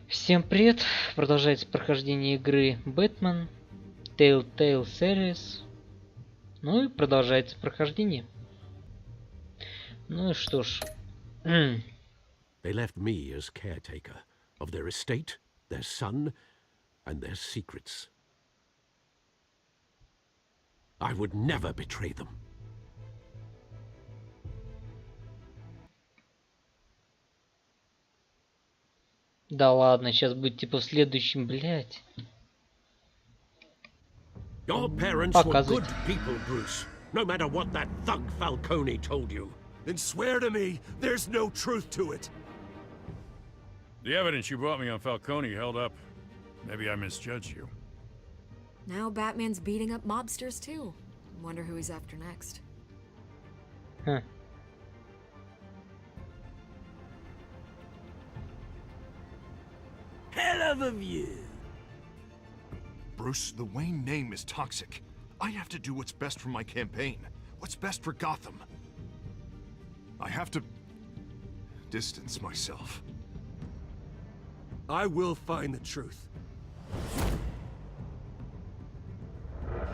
Всем привет! Продолжается прохождение игры Batman Telltale Series. Ну и продолжается прохождение. Ну и что ж. They left me as caretaker of their estate, their son, and their secrets. I would never betray them. Да ладно, сейчас будет типа в следующем, блять. Your parents were good people, Bruce. No matter what that thug Falcone told you. Then swear to me there's no truth to it. The evidence you brought me on Falcone held up. Maybe I misjudged you. Now Batman's beating up mobsters too. Wonder who he's after next. Huh. Hell of a view. Bruce, the Wayne name is toxic. I have to do what's best for my campaign. What's best for Gotham. I have to distance myself. I will find the truth.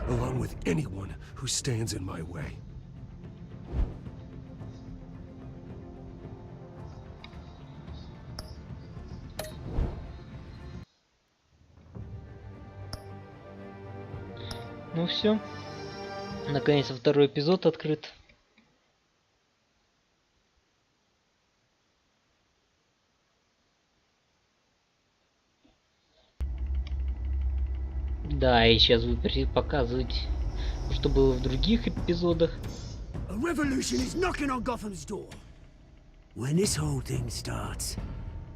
Along with anyone who stands in my way. Ну все. Наконец-то второй эпизод открыт. Да, и сейчас вы показывать, что было в других эпизодах. A revolution is knocking on Gotham's door. When this whole thing starts,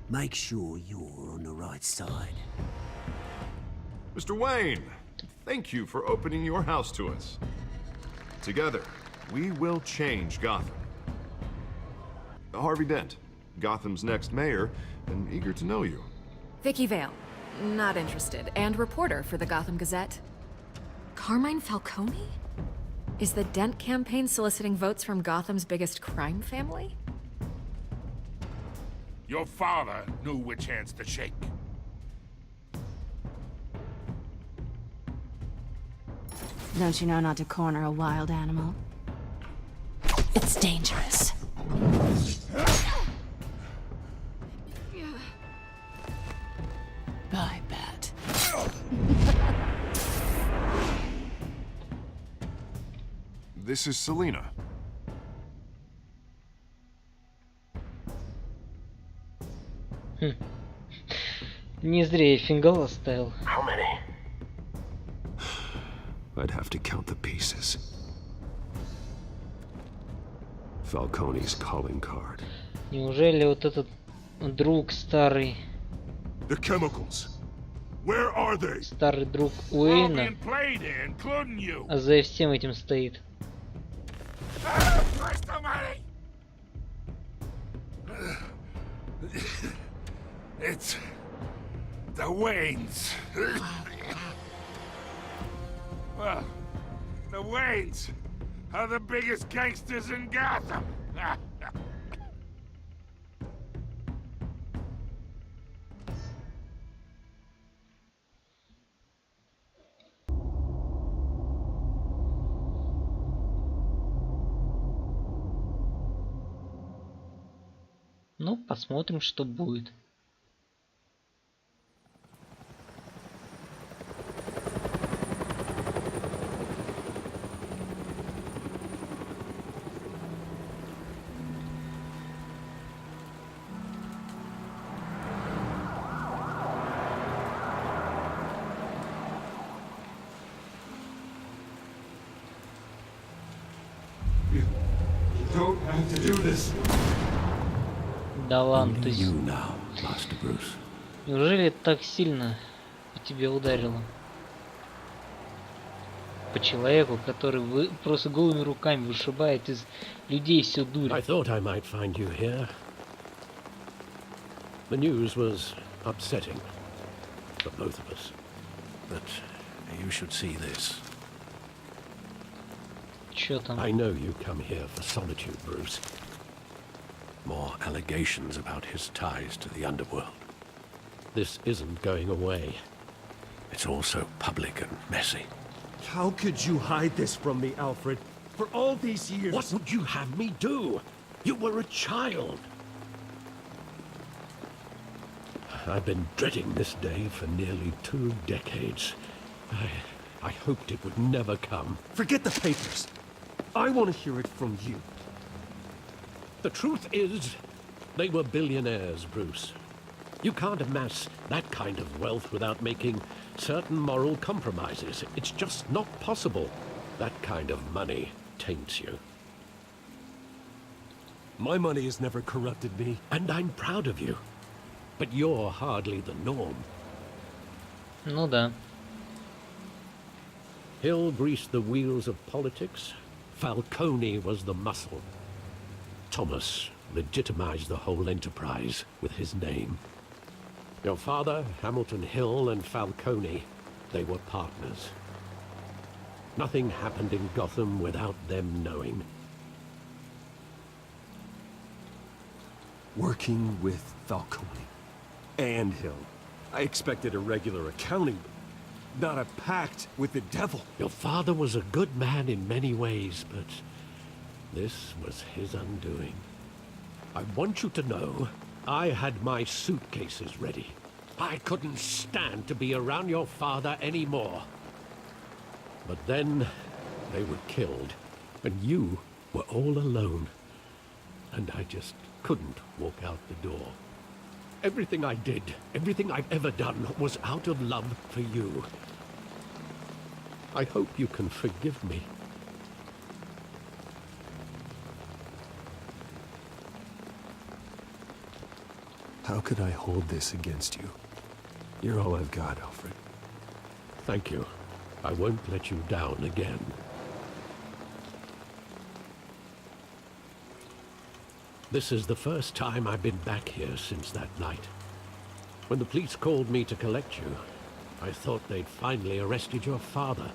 make sure you're on the right side. Mr. Wayne, thank you for opening your house to us. Together, we will change Gotham. Harvey Dent, Gotham's next mayor, and eager to know you. Vicky Vale, not interested, and reporter for the Gotham Gazette. Carmine Falcone? Is the Dent campaign soliciting votes from Gotham's biggest crime family? Your father knew which hands to shake. Don't you know not to corner a wild animal? It's dangerous. I bet. This is Selina. Не зря я фингал оставил. How many? I'd have to count the pieces. Falcone's calling card. Неужели вот этот друг старый, The chemicals. Where are they? старый друг All Уэйна, being played here, including you. а за всем этим стоит? Christ almighty! It's the Waynes. Well, the Waynes are the biggest gangsters in Gotham. Ну, посмотрим, что будет. You don't have to do this. Да ладно, Only то есть... you now, Master Bruce. Неужели так сильно по тебе ударило? По человеку, который просто голыми руками вышибает из людей всю дурь. I thought I might find you here. The news was upsetting for both of us. But you should see this. Чё там? I know you come here for solitude, Bruce. More allegations about his ties to the underworld. this isn't going away. It's all so public and messy. How could you hide this from me, Alfred? For all these years... What would you have me do? You were a child. I've been dreading this day for nearly 2 decades. I hoped it would never come. Forget the papers. I want to hear it from you. The truth is, they were billionaires, Bruce. You can't amass that kind of wealth without making certain moral compromises. It's just not possible. That kind of money taints you. My money has never corrupted me. And I'm proud of you. But you're hardly the norm. Ну да. Hill greased the wheels of politics. Falcone was the muscle. Thomas legitimized the whole enterprise with his name. Your father, Hamilton Hill, and Falcone, they were partners. Nothing happened in Gotham without them knowing. Working with Falcone and Hill. I expected a regular accounting, not a pact with the devil. Your father was a good man in many ways, but this was his undoing. I want you to know, I had my suitcases ready. I couldn't stand to be around your father anymore. But then, they were killed, and you were all alone. And I just couldn't walk out the door. Everything I did, everything I've ever done, was out of love for you. I hope you can forgive me. How could I hold this against you? You're all I've got, Alfred. Thank you. I won't let you down again. This is the first time I've been back here since that night. When the police called me to collect you, I thought they'd finally arrested your father.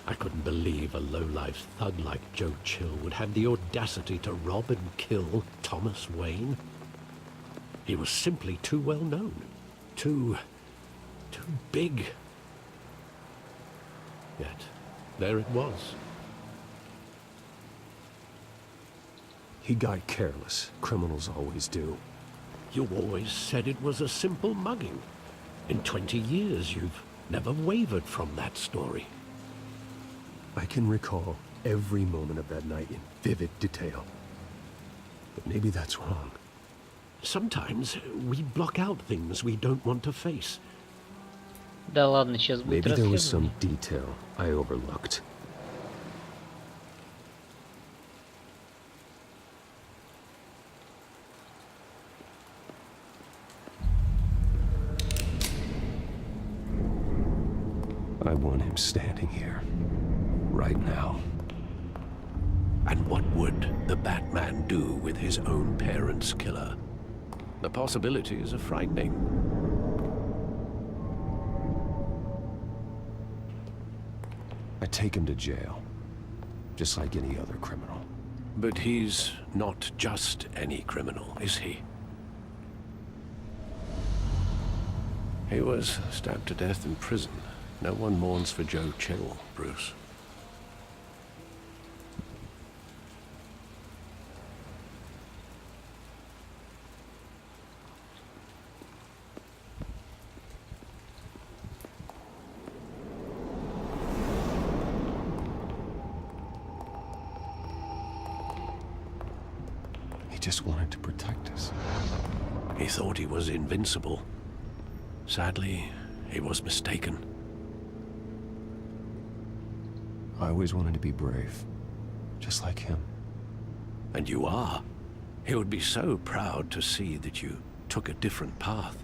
I couldn't believe a low-life thug like Joe Chill would have the audacity to rob and kill Thomas Wayne. He was simply too well known. Too big. Yet, there it was. He got careless. Criminals always do. You always said it was a simple mugging. In 20 years, you've never wavered from that story. I can recall every moment of that night in vivid detail. But maybe that's wrong. Sometimes we block out things we don't want to face. Да ладно, сейчас будет Maybe there was расследование. some detail I overlooked. I want him standing here, right now. And what would the Batman do with his own parents' killer? The possibilities are frightening. I take him to jail, just like any other criminal. But he's not just any criminal, is he? He was stabbed to death in prison. No one mourns for Joe Chill, Bruce. He just wanted to protect us. He thought he was invincible. Sadly, he was mistaken. I always wanted to be brave, just like him. And you are. He would be so proud to see that you took a different path.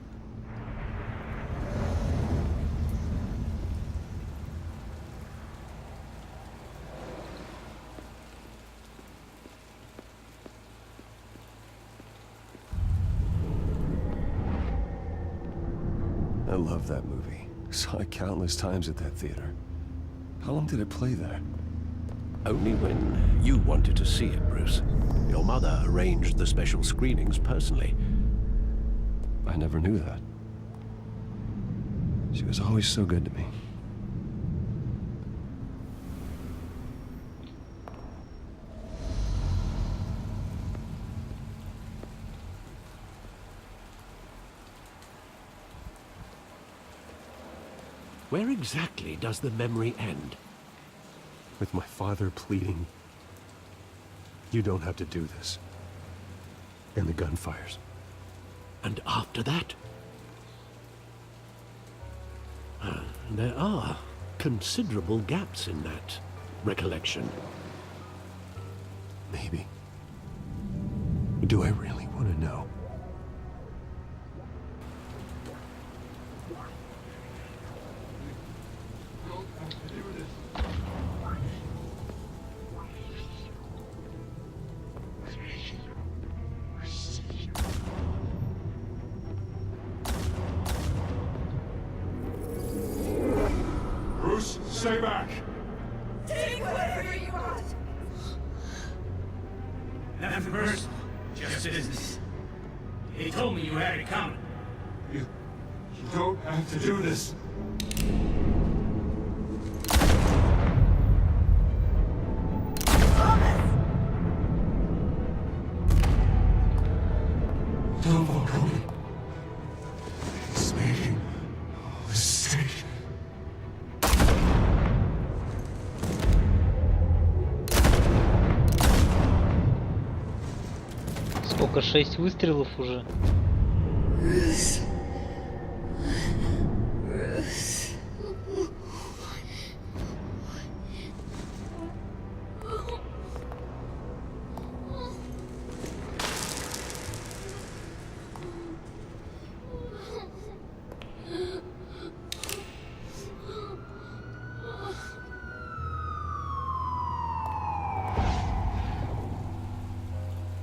I love that movie. Saw it countless times at that theater. How long did it play there? Only when you wanted to see it, Bruce. Your mother arranged the special screenings personally. I never knew that. She was always so good to me. Where exactly does the memory end? With my father pleading, "You don't have to do this." And the gunfires. And after that? There are considerable gaps in that recollection. Maybe. Do I really want to know? Bruce, stay back! Take whatever you want! Nothing personal, just business. He told me you had it coming. You don't have to do this. Don't Falcone. He's making a mistake. Сколько? 6 выстрелов уже?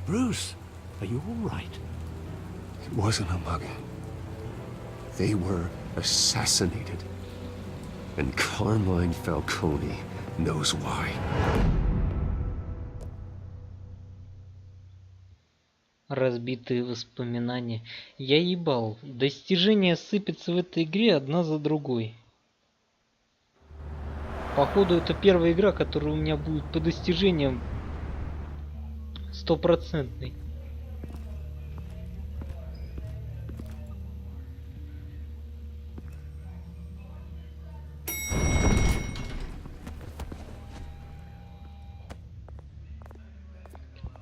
Bruce, are you all right? It wasn't a mugging. They were assassinated. And Carmine Falcone knows why. Разбитые воспоминания. Я ебал. Достижения сыпятся в этой игре одна за другой. Походу, это первая игра, которая у меня будет по достижениям 100%.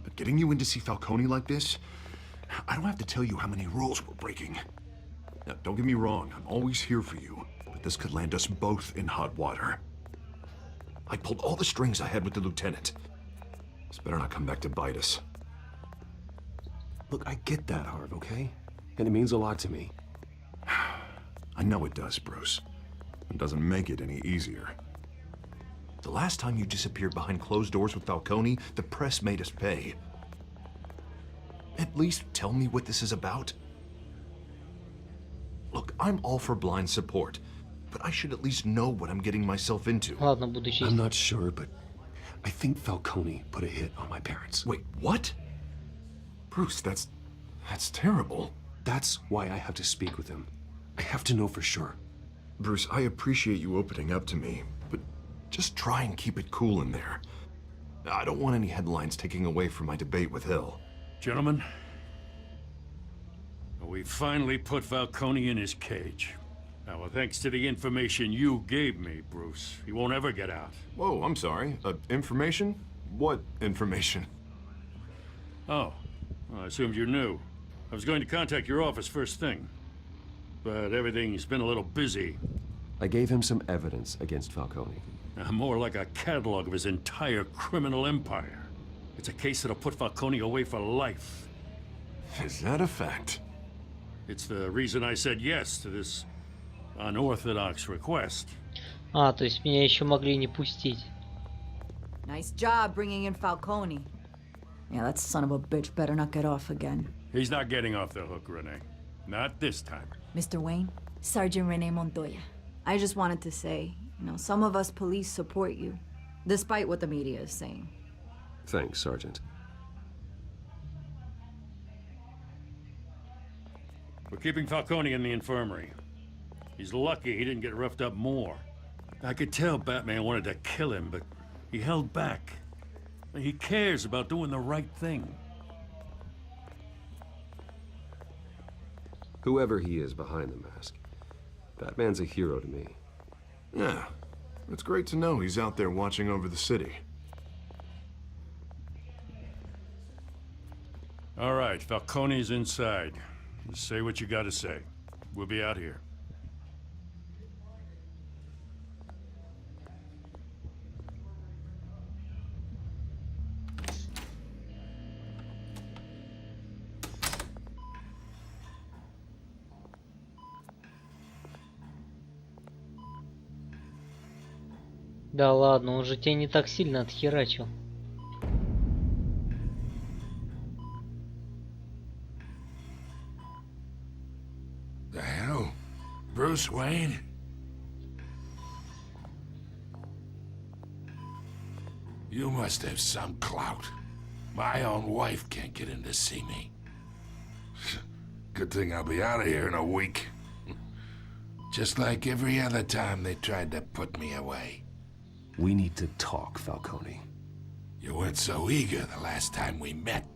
But getting you in to see Falcone like this, I don't have to tell you how many rules we're breaking. Now, don't get me wrong, I'm always here for you, but this could land us both in hot water. I pulled all the strings I had with the lieutenant. This better not come back to bite us. Look, I get that, Harv, okay? And it means a lot to me. I know it does, Bruce. It doesn't make it any easier. The last time you disappeared behind closed doors with Falcone, the press made us pay. At least tell me what this is about. Look, I'm all for blind support, but I should at least know what I'm getting myself into. Ладно, буду честен. I'm not sure, but I think Falcone put a hit on my parents. Wait, what? Bruce, that's terrible. That's why I have to speak with him. I have to know for sure. Bruce, I appreciate you opening up to me, but just try and keep it cool in there. I don't want any headlines taking away from my debate with Hill. Gentlemen, we finally put Falcone in his cage. Now, thanks to the information you gave me, Bruce, he won't ever get out. Whoa, I'm sorry. Information? What information? Oh, well, I assumed you knew. I was going to contact your office first thing, but everything's been a little busy. I gave him some evidence against Falcone. More like a catalog of his entire criminal empire. It's a case that'll put Falcone away for life. Is that a fact? It's the reason I said yes to this unorthodox request. А, то есть меня еще могли не пустить. Nice job bringing in Falcone. Yeah, that son of a bitch better not get off again. He's not getting off the hook, Renee. Not this time. Mr. Wayne, Sergeant Rene Montoya. I just wanted to say, some of us police support you, despite what the media is saying. Thanks, Sergeant. We're keeping Falcone in the infirmary. He's lucky he didn't get roughed up more. I could tell Batman wanted to kill him, but he held back. He cares about doing the right thing. Whoever he is behind the mask, Batman's a hero to me. Yeah, it's great to know he's out there watching over the city. All right, Falcone's inside. Just say what you gotta say. We'll be out here. Да ладно, он же тебя не так сильно отхерачил. The hell? Bruce Wayne? You must have some clout. My own wife can't get in to see me. Good thing I'll be out of here in a week. Just like every other time they tried to put me away. We need to talk, Falcone. You weren't so eager the last time we met.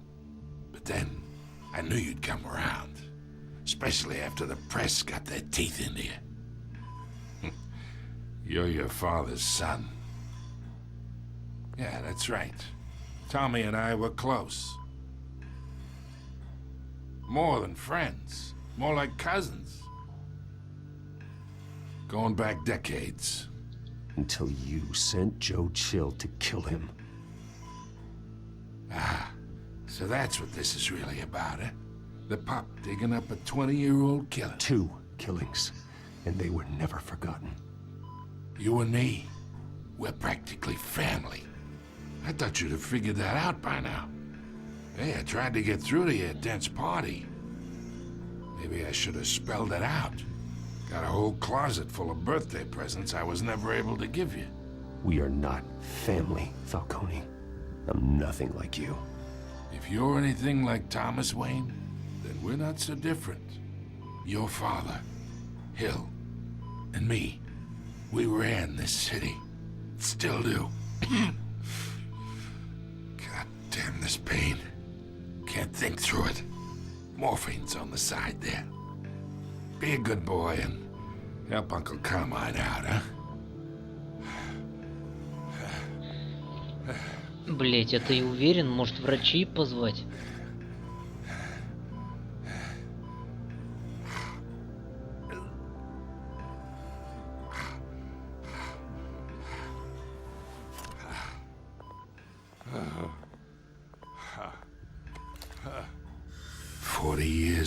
But then, I knew you'd come around. Especially after the press got their teeth into you. You're your father's son. Yeah, that's right. Tommy and I were close. More than friends. More like cousins. Going back decades. Until you sent Joe Chill to kill him. Ah, so that's what this is really about, eh? The pup digging up a 20-year-old killer. 2 killings, and they were never forgotten. You and me, we're practically family. I thought you'd have figured that out by now. Hey, I tried to get through to you at Dent's party. Maybe I should have spelled it out. Got a whole closet full of birthday presents I was never able to give you. We are not family, Falcone. I'm nothing like you. If you're anything like Thomas Wayne, then we're not so different. Your father, Hill, and me, we ran this city. Still do. God damn this pain. Can't think through it. Morphine's on the side there. Be a good boy and help Uncle Carmine out, huh? Блять, а ты уверен, может врачей позвать?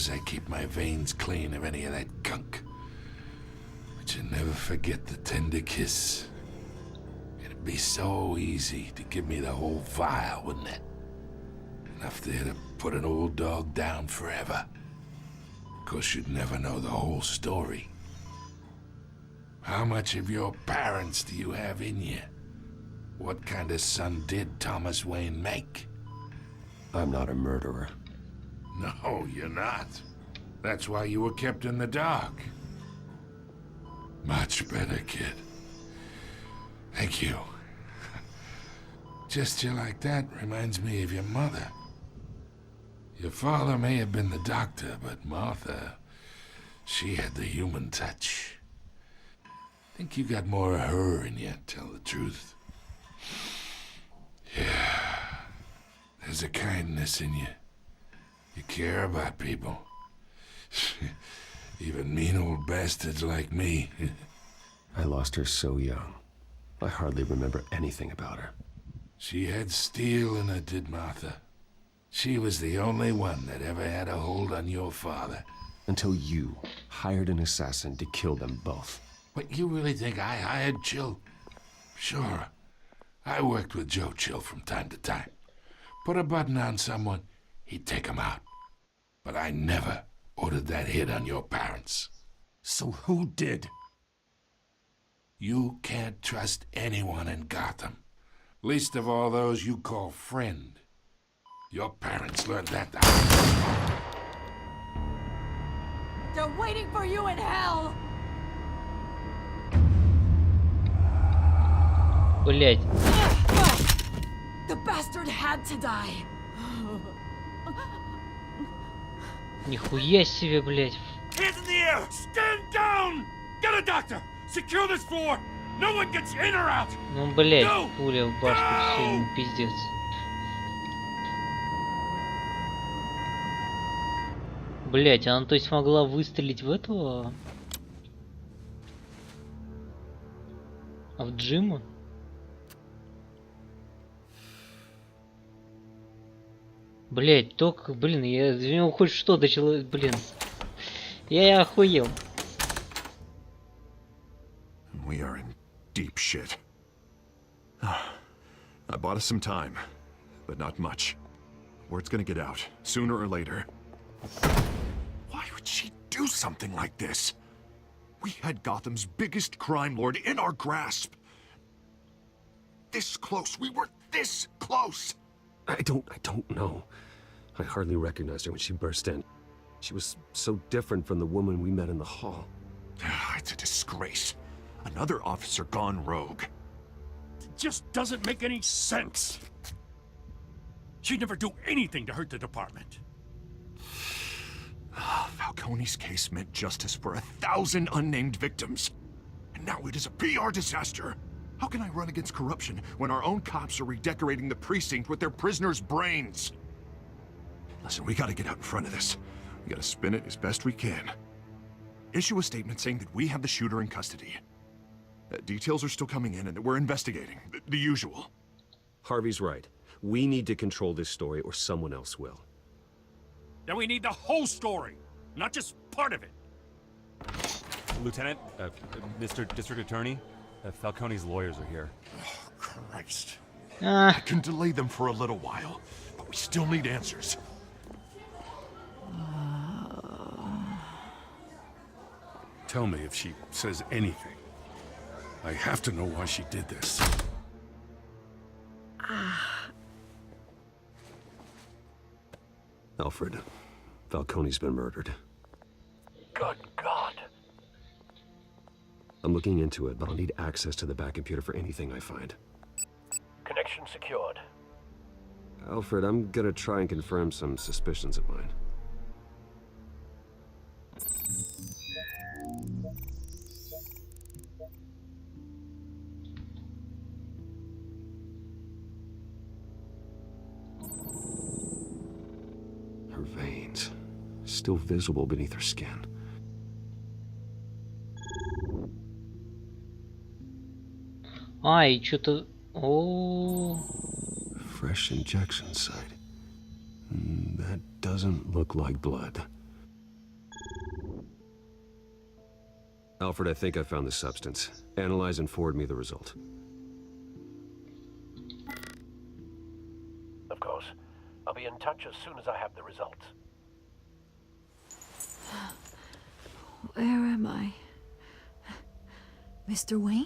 I keep my veins clean of any of that gunk. But you never forget the tender kiss. It'd be so easy to give me the whole vial, wouldn't it? Enough there to put an old dog down forever. Of course, you'd never know the whole story. How much of your parents do you have in you? What kind of son did Thomas Wayne make? I'm not a murderer. No, you're not. That's why you were kept in the dark. Much better, kid. Thank you. Gesture like that reminds me of your mother. Your father may have been the doctor, but Martha, she had the human touch. Think you got more of her in you, tell the truth. Yeah. There's a kindness in you. You care about people. Even mean old bastards like me. I lost her so young. I hardly remember anything about her. She had steel in her, did Martha. She was the only one that ever had a hold on your father. Until you hired an assassin to kill them both. What, you really think I hired Chill? Sure. I worked with Joe Chill from time to time. Put a button on someone, he'd take him out. But I never ordered that hit on your parents. So who did? You can't trust anyone in Gotham. Least of all those you call friend. Your parents learned that the They're waiting for you in hell! Блять. The bastard had to die. Нихуя себе, блять. Hands in the air! Stand down! Get a doctor! Secure this floor! No one gets in or out! Ну, блять, пуля в башку, все, ему пиздец. Блять, она то есть могла выстрелить в этого? А в Джима? Блять, только, блин, я из него хоть что-то человек, блин. Я охуел. We are in deep shit. I bought us some time, but not much. Word's gonna get out, sooner or later. Why would she do something like this? We had Gotham's biggest crime lord in our grasp. This close. We were this close. I don't know. I hardly recognized her when she burst in. She was so different from the woman we met in the hall. It's a disgrace. Another officer gone rogue. It just doesn't make any sense. She'd never do anything to hurt the department. Falcone's case meant justice for 1,000 unnamed victims. And now it is a PR disaster. How can I run against corruption when our own cops are redecorating the precinct with their prisoners' brains? Listen, we gotta get out in front of this. We gotta spin it as best we can. Issue a statement saying that we have the shooter in custody. Details are still coming in and that we're investigating. The usual. Harvey's right. We need to control this story or someone else will. Then we need the whole story, not just part of it. Lieutenant, Mr. District Attorney, Falcone's lawyers are here. Oh, Christ. I can delay them for a little while, but we still need answers. Tell me if she says anything. I have to know why she did this. Alfred, Falcone's been murdered. Good God. I'm looking into it, but I'll need access to the back computer for anything I find. Connection secured. Alfred, I'm gonna try and confirm some suspicions of mine. Her veins, still visible beneath her skin. И что-то... О. Fresh injection site. That doesn't look like blood. Alfred, I think I found the substance. Analyze and forward me the result. Of course. I'll be in touch as soon as I have the results. Where am I? Mr. Wayne?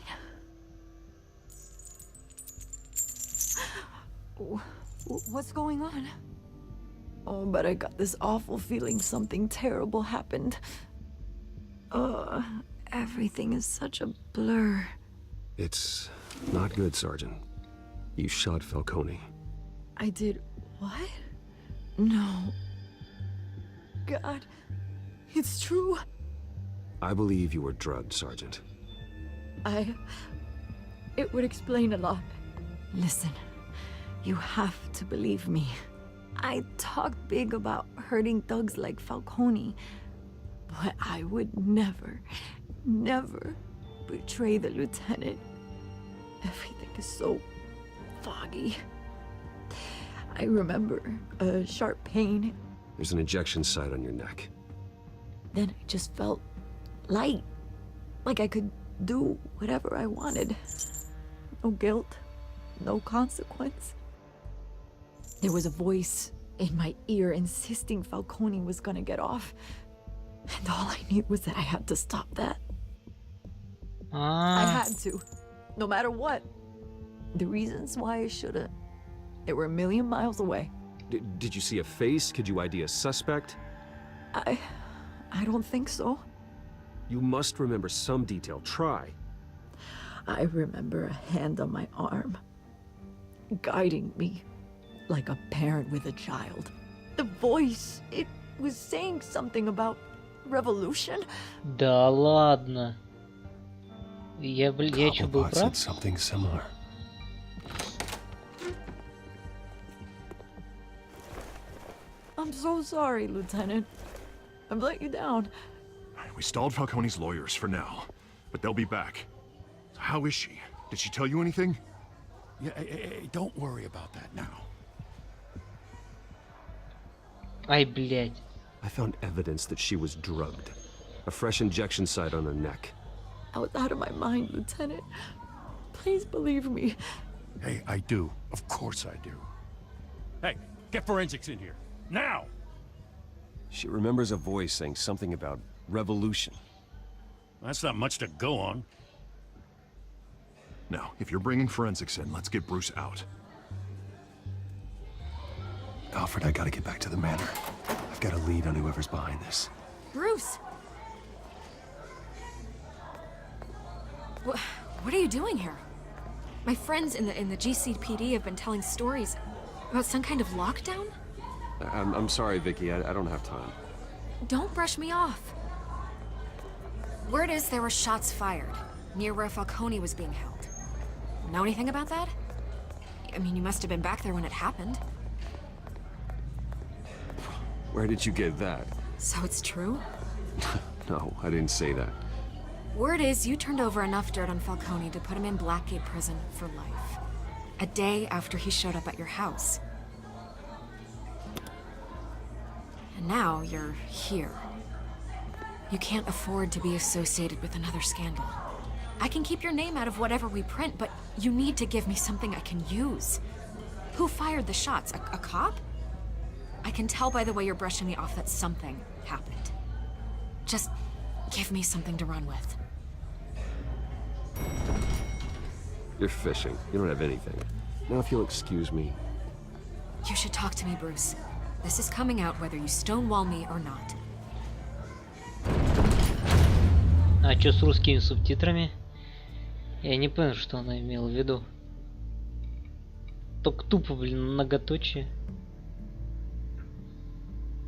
What's going on? Oh, but I got this awful feeling something terrible happened. Everything is such a blur. It's not good, Sergeant. You shot Falcone. I did what? No. God, it's true. I believe you were drugged, Sergeant. It would explain a lot. Listen, you have to believe me. I talked big about hurting thugs like Falcone, but I would never, never betray the lieutenant. Everything is so foggy. I remember a sharp pain. There's an injection site on your neck. Then I just felt light, like I could do whatever I wanted. No guilt, no consequence. There was a voice in my ear insisting Falcone was gonna get off. And all I knew was that I had to stop that. I had to, no matter what. The reasons why I should've, they were a million miles away. Did you see a face? Could you ID a suspect? I don't think so. You must remember some detail. Try. I remember a hand on my arm, guiding me like a parent with a child. The voice, it was saying something about revolution. Да ладно. Я что, был Cobblepot прав? said something similar. I'm so sorry, Lieutenant. I've let you down. We stalled Falcone's lawyers for now, but they'll be back. How is she? Did she tell you anything? Yeah, hey, don't worry about that now. Ай, блядь. I found evidence that she was drugged. A fresh injection site on her neck. I was out of my mind, Lieutenant. Please believe me. Hey, I do. Of course I do. Hey, get forensics in here. Now! She remembers a voice saying something about revolution. That's not much to go on. Now, if you're bringing forensics in, let's get Bruce out. Alfred, I gotta get back to the manor. I've got a lead on whoever's behind this. Bruce! What are you doing here? My friends in the GCPD have been telling stories about some kind of lockdown? I'm sorry, Vicky. I don't have time. Don't brush me off. Word is there were shots fired near where Falcone was being held. Know anything about that? I mean, you must have been back there when it happened. Where did you get that? So it's true? No, I didn't say that. Word is you turned over enough dirt on Falcone to put him in Blackgate Prison for life. A day after he showed up at your house. And now you're here. You can't afford to be associated with another scandal. I can keep your name out of whatever we print, but you need to give me something I can use. Who fired the shots? A cop? I can tell by the way you're brushing me off that something happened. Just give me something to run with. You're fishing. You don't have anything. Now, if you'll excuse me. You should talk to me, Bruce. This is coming out whether you stonewall me or not. А что с русскими субтитрами? Я не понял, что она имела в виду. Только тупо, блин, многоточие.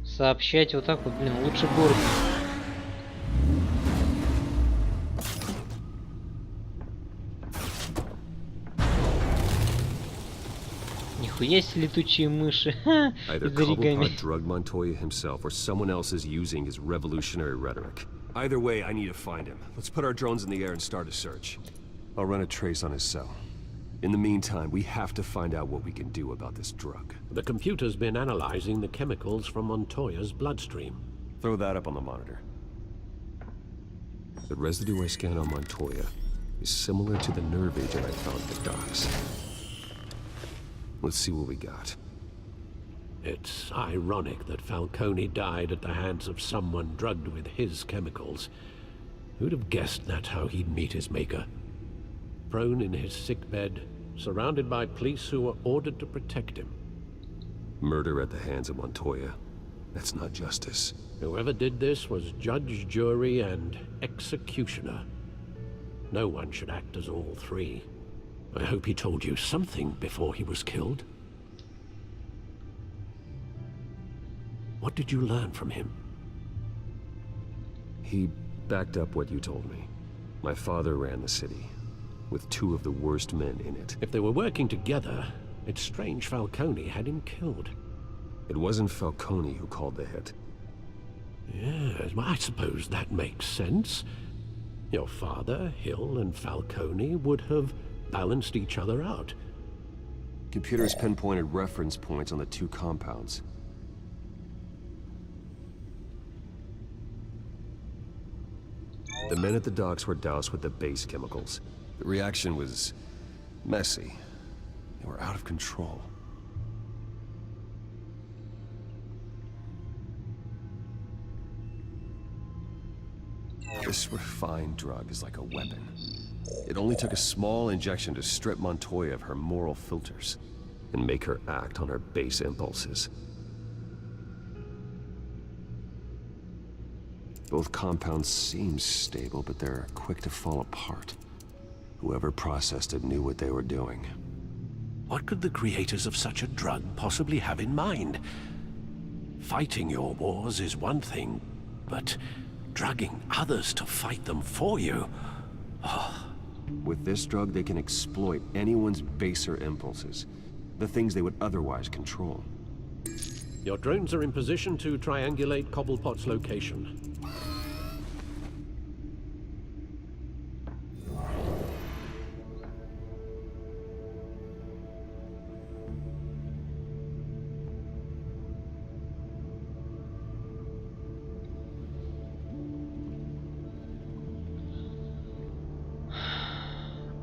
Сообщать вот так вот, блин, лучше город. Нихуя себе летучие мыши. Either Из оригами. Cobblepot drugged Montoya himself, or someone else is using his revolutionary rhetoric. Either way, I need to find him. Let's put our drones in the air and start a search. I'll run a trace on his cell. In the meantime, we have to find out what we can do about this drug. The computer's been analyzing the chemicals from Montoya's bloodstream. Throw that up on the monitor. The residue I scanned on Montoya is similar to the nerve agent I found at the docks. Let's see what we got. It's ironic that Falcone died at the hands of someone drugged with his chemicals. Who'd have guessed that's how he'd meet his maker? Prone in his sickbed, surrounded by police who were ordered to protect him. Murder at the hands of Montoya. That's not justice. Whoever did this was judge, jury, and executioner. No one should act as all three. I hope he told you something before he was killed. What did you learn from him? He backed up what you told me. My father ran the city, with two of the worst men in it. If they were working together, it's strange Falcone had him killed. It wasn't Falcone who called the hit. Yes, well, I suppose that makes sense. Your father, Hill, and Falcone would have balanced each other out. Computers pinpointed reference points on the two compounds. The men at the docks were doused with the base chemicals. The reaction was messy. They were out of control. This refined drug is like a weapon. It only took a small injection to strip Montoya of her moral filters and make her act on her base impulses. Both compounds seem stable, but they're quick to fall apart. Whoever processed it knew what they were doing. What could the creators of such a drug possibly have in mind? Fighting your wars is one thing, but drugging others to fight them for you? With this drug, they can exploit anyone's baser impulses. The things they would otherwise control. Your drones are in position to triangulate Cobblepot's location.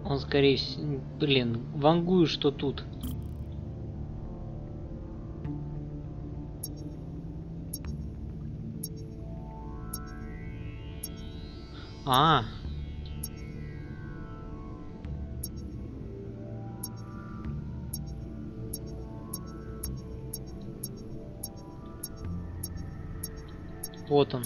Он, скорее всего... Блин, вангую, что тут. А. Вот он.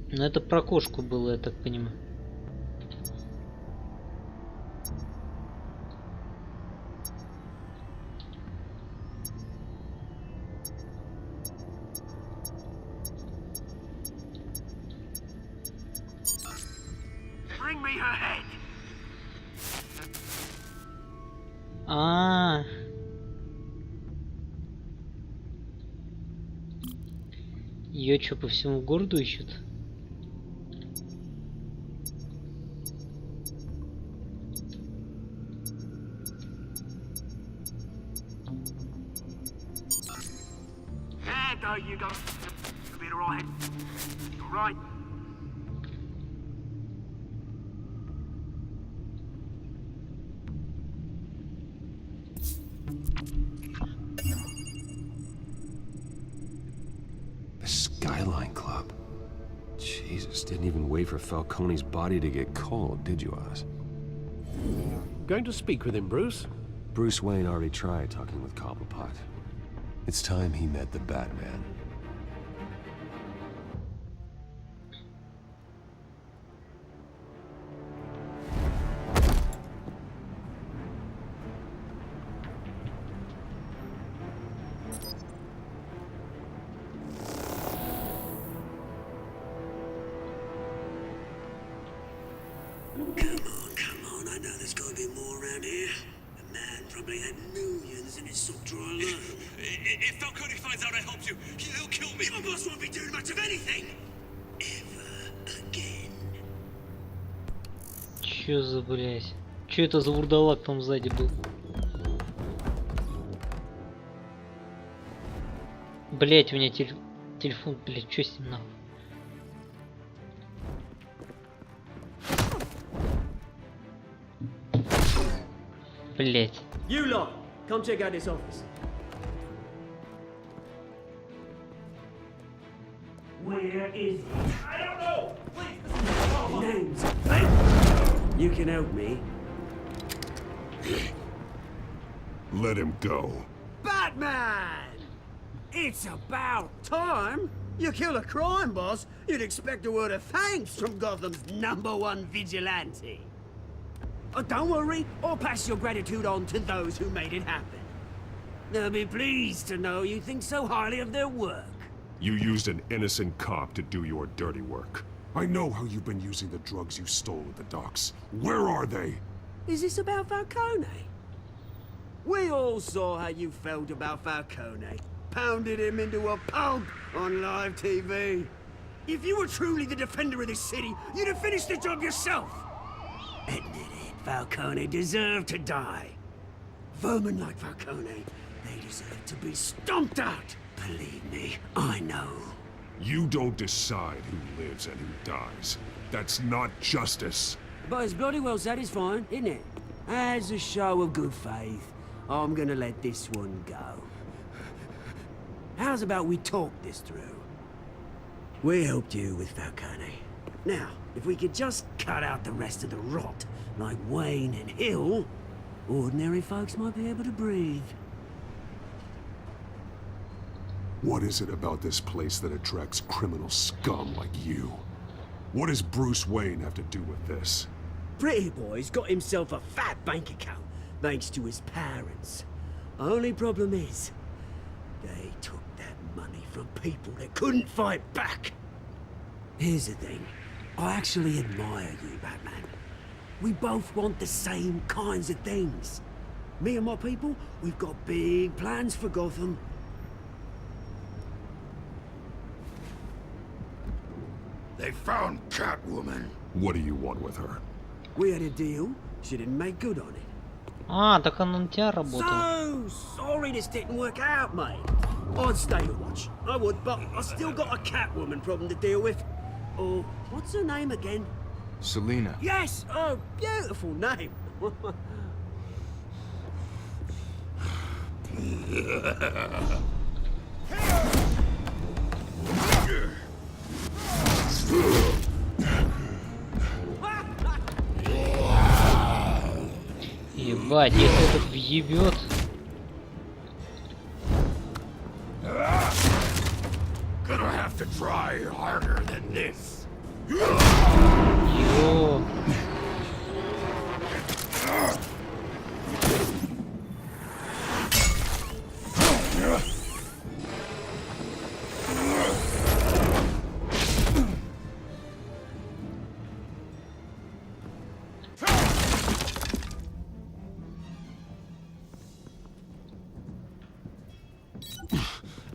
Ну это про кошку было, я так понимаю. Bring me her head. А. Ее что, по всему городу ищут? You go. You'll be alright. Alright. The Skyline Club. Jesus, didn't even wait for Falcone's body to get cold, did you, Oz? Going to speak with him, Bruce? Bruce Wayne already tried talking with Cobblepot. It's time he met the Batman. Come on, I know there's gotta be more around here. The man probably had millions in his sock drawer alone. If Falcone finds out I helped you, he'll kill me. Your boss won't be doing much of anything. Ever again. Чё за, блядь? Чё это за вурдалак там сзади был? Блять, у меня телефон, блять, чё с ним нахуй? Блять. You lot, come check out this office. Where is he? I don't know. Please, names. You can help me. Let him go. Batman! It's about time. You kill a crime boss, you'd expect a word of thanks from Gotham's #1 vigilante. Oh, don't worry, I'll pass your gratitude on to those who made it happen. They'll be pleased to know you think so highly of their work. You used an innocent cop to do your dirty work. I know how you've been using the drugs you stole at the docks. Where are they? Is this about Falcone? We all saw how you felt about Falcone. Pounded him into a pulp on live TV. If you were truly the defender of this city, you'd have finished the job yourself. Admit it, Falcone deserved to die. Vermin like Falcone, they deserve to be stomped out. Believe me, I know. You don't decide who lives and who dies. That's not justice. But it's bloody well satisfying, isn't it? As a show of good faith, I'm gonna let this one go. How's about we talk this through? We helped you with Falcone. Now, if we could just cut out the rest of the rot, like Wayne and Hill, ordinary folks might be able to breathe. What is it about this place that attracts criminal scum like you? What does Bruce Wayne have to do with this? Pretty Boy's got himself a fat bank account, thanks to his parents. Only problem is, they took that money from people that couldn't fight back. Here's the thing. I actually admire you, Batman. We both want the same kinds of things. Me and my people, we've got big plans for Gotham. They found Catwoman. What do you want with her? We had a deal. She didn't make good on it. А, так он на тебя работал. So sorry this didn't work out, mate. I'd stay to watch. I would, but I still got a Catwoman problem to deal with. Oh, what's her name again? Selina. Yes! Oh, beautiful name. Ебать, если этот въебет. Gonna have to try harder than this. Йо.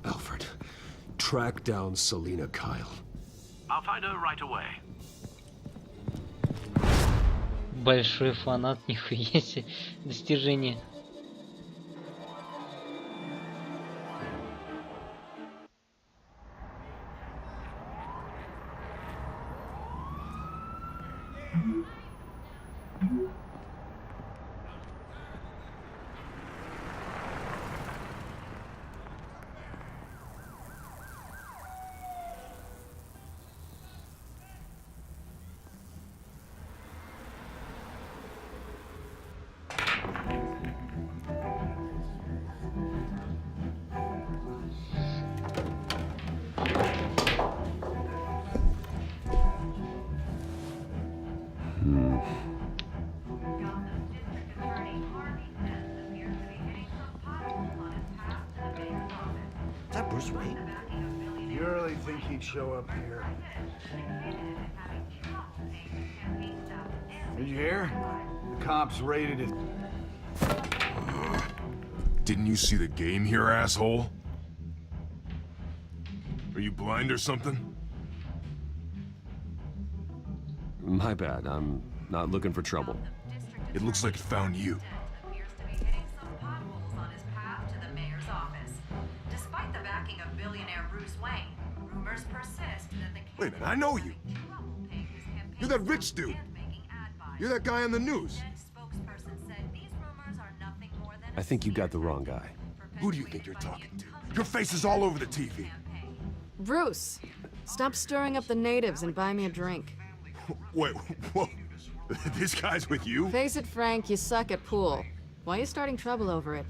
Alfred, track down Selina Kyle. I'll find her right away. Большой фанат, нихуя себе достижение. Is that Bruce Wayne? You really think he'd show up here? Did you hear? The cops raided it. Didn't you see the game here, asshole? Are you blind or something? My bad, I'm not looking for trouble. It looks like it found you. Wait a minute, I know you. You're that rich dude. You're that guy on the news. I think you got the wrong guy. Who do you think you're talking to? Your face is all over the TV. Bruce, stop stirring up the natives and buy me a drink. Wait, whoa. This guy's with you? Face it, Frank, you suck at pool. Why are you starting trouble over it?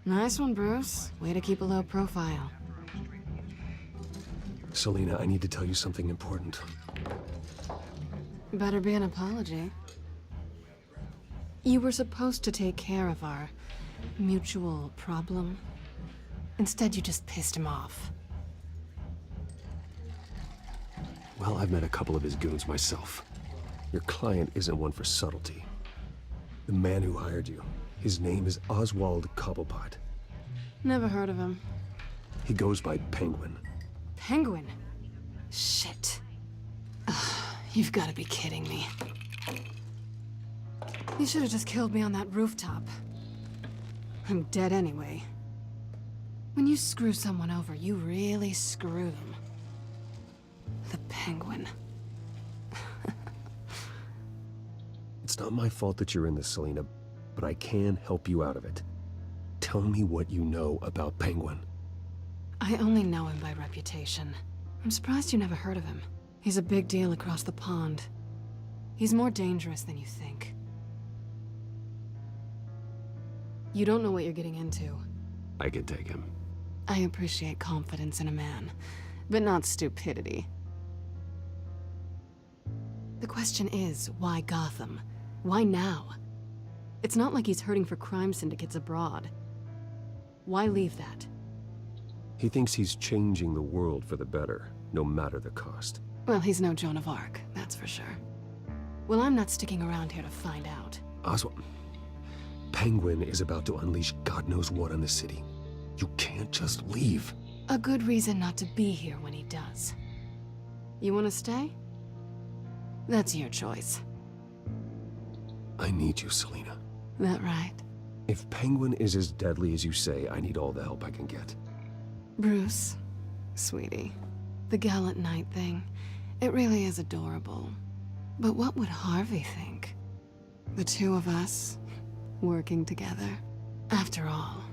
Nice one, Bruce. Way to keep a low profile. Selina, I need to tell you something important. Better be an apology. You were supposed to take care of our mutual problem. Instead, you just pissed him off. Well, I've met a couple of his goons myself. Your client isn't one for subtlety. The man who hired you, his name is Oswald Cobblepot. Never heard of him. He goes by Penguin. Penguin? Shit. Ugh, you've got to be kidding me. You should have just killed me on that rooftop. I'm dead anyway. When you screw someone over, you really screw them. The Penguin. It's not my fault that you're in this, Selina, but I can help you out of it. Tell me what you know about Penguin. I only know him by reputation. I'm surprised you never heard of him. He's a big deal across the pond. He's more dangerous than you think. You don't know what you're getting into. I can take him. I appreciate confidence in a man, but not stupidity. The question is, why Gotham? Why now? It's not like he's hurting for crime syndicates abroad. Why leave that? He thinks he's changing the world for the better, no matter the cost. Well, he's no Joan of Arc, that's for sure. Well, I'm not sticking around here to find out. Oswald, Penguin is about to unleash God knows what on the city. You can't just leave. A good reason not to be here when he does. You want to stay? That's your choice. I need you, Selina. That right? If Penguin is as deadly as you say, I need all the help I can get. Bruce, sweetie, the gallant knight thing, it really is adorable. But what would Harvey think? The two of us, working together? After all,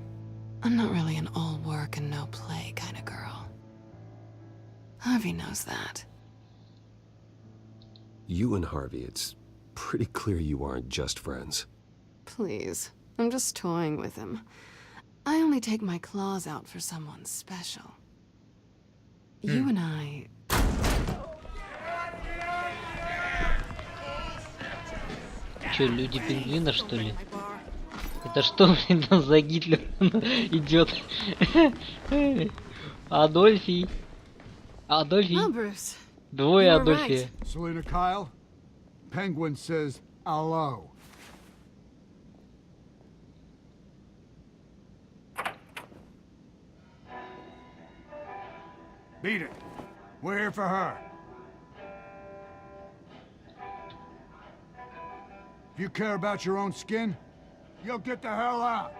I'm not really an all work and no play kind of girl. Harvey knows that. You and Harvey, it's pretty clear you aren't just friends. Please, I'm just toying with him. I only take my claws out for someone special. You and I... Че, люди пингвина, что ли? Это что, блин, за Гитлер идет? Адольфий. Адольфий. Двое Адольфия. Selina Kyle, Penguin says hello. Beat it. We're here for her. If you care about your own skin, you'll get the hell out.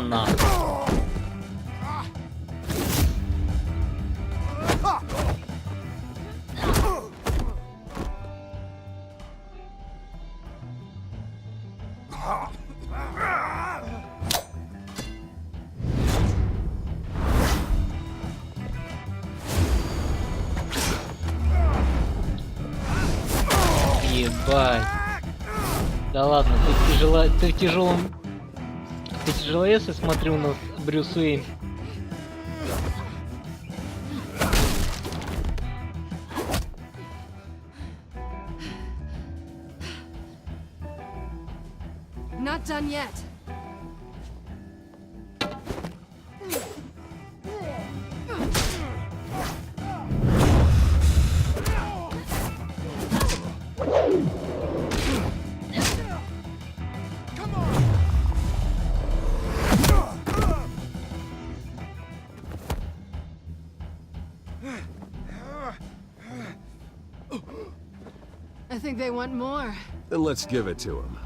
На. Ебать. Да ладно, ты в тяжелом... Ты тяжеловес, я смотрю, у нас Брюс Уэйн. Not done yet. I think they want more. Then let's give it to him.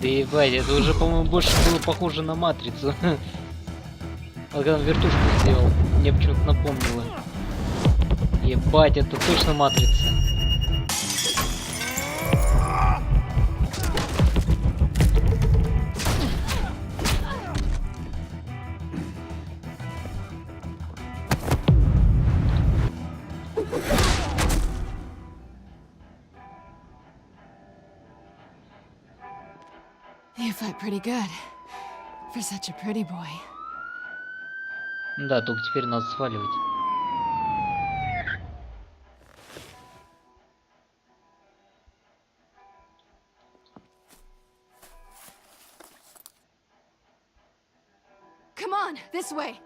Да ебать, это уже, по-моему, больше было похоже на Матрицу. Вот когда он вертушку сделал, мне почему-то напомнило. Ебать, это точно Матрица. You fight pretty good. For such a pretty boy. Да, только теперь надо сваливать. Come on, this way.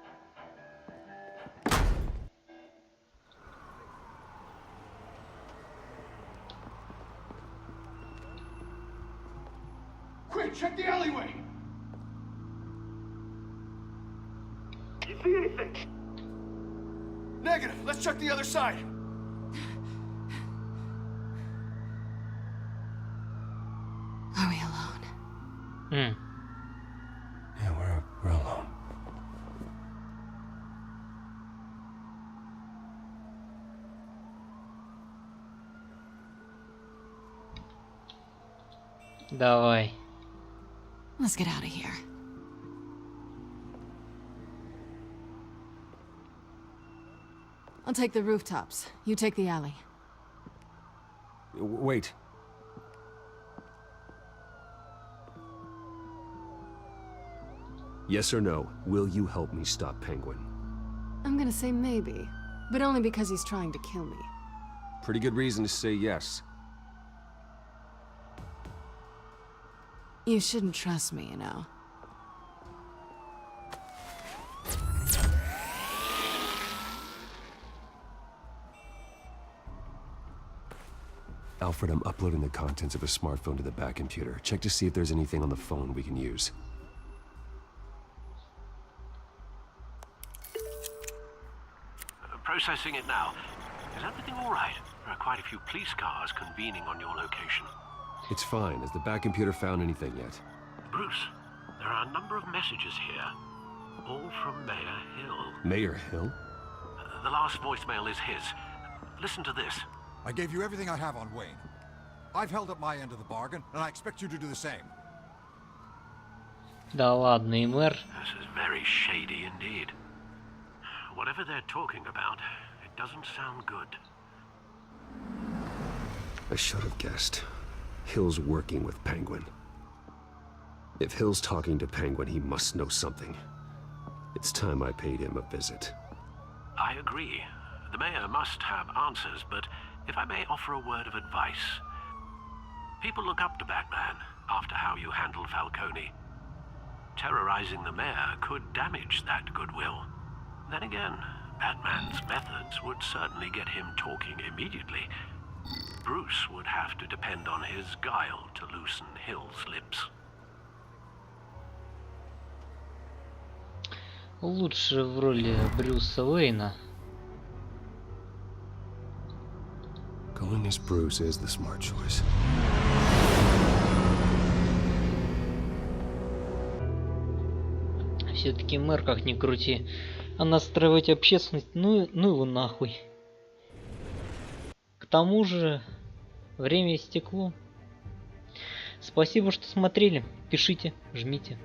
check the alleyway. You see anything? Negative. Let's check the other side. Are we alone? М. Yeah, we're alone. Давай. Let's get out of here. I'll take the rooftops. You take the alley. Wait. Yes or no, will you help me stop Penguin? I'm gonna say maybe, but only because he's trying to kill me. Pretty good reason to say yes. You shouldn't trust me, you know. Alfred, I'm uploading the contents of a smartphone to the back computer. Check to see if there's anything on the phone we can use. Processing it now. Is everything all right? There are quite a few police cars convening on your location. It's fine. Has the back computer found anything yet? Bruce, there are a number of messages here. All from Mayor Hill. Mayor Hill? The last voicemail is his. Listen to this. I gave you everything I have on Wayne. I've held up my end of the bargain, and I expect you to do the same. Да ладно, и мэр. This is very shady indeed. Whatever they're talking about, it doesn't sound good. I should have guessed. Hill's working with Penguin. If Hill's talking to Penguin, he must know something. It's time I paid him a visit. I agree. The mayor must have answers, but if I may offer a word of advice. People look up to Batman after how you handled Falcone. Terrorizing the mayor could damage that goodwill. Then again, Batman's methods would certainly get him talking immediately. Bruce would have to depend on his guile to loosen Hill's lips. Лучше в роли Брюса Уэйна. Going as Bruce is the smart choice. Все-таки мэр, как ни крути. А настраивать общественность, ну его нахуй. К тому же, время истекло. Спасибо, что смотрели. Пишите, жмите.